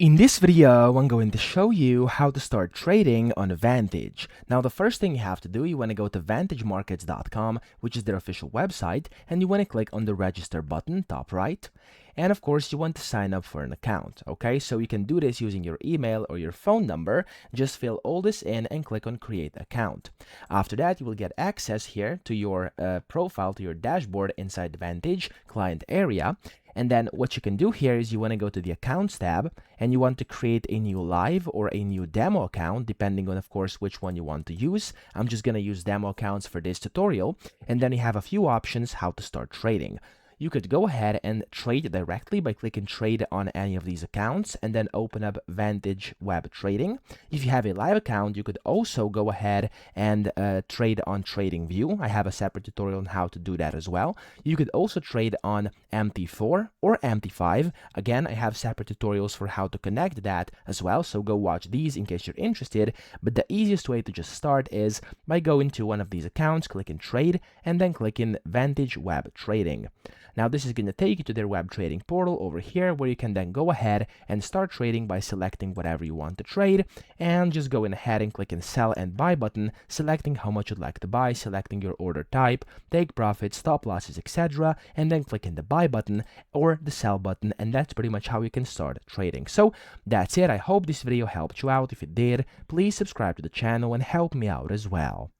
In this video, I'm going to show you how to start trading on Vantage. Now, the first thing you have to do, you want to go to vantagemarkets.com, which is their official website, and you want to click on the register button, top right. And of course, you want to sign up for an account, okay? So you can do this using your email or your phone number. Just fill all this in and click on create account. After that, you will get access here to your profile, to your dashboard inside the Vantage client area. And then what you can do here is you want to go to the accounts tab and you want to create a new live or a new demo account, depending on, of course, which one you want to use. I'm just going to use demo accounts for this tutorial. And then you have a few options how to start trading. You could go ahead and trade directly by clicking trade on any of these accounts and then open up Vantage Web Trading. If you have a live account, you could also go ahead and trade on TradingView. I have a separate tutorial on how to do that as well. You could also trade on MT4 or MT5. Again, I have separate tutorials for how to connect that as well, so go watch these in case you're interested. But the easiest way to just start is by going to one of these accounts, clicking trade, and then clicking Vantage Web Trading. Now this is going to take you to their web trading portal over here, where you can then go ahead and start trading by selecting whatever you want to trade and just going ahead and clicking sell and buy button, selecting how much you'd like to buy, selecting your order type, take profits, stop losses, etc., and then clicking the buy button or the sell button, and that's pretty much how you can start trading. So that's it. I hope this video helped you out. If it did, please subscribe to the channel and help me out as well.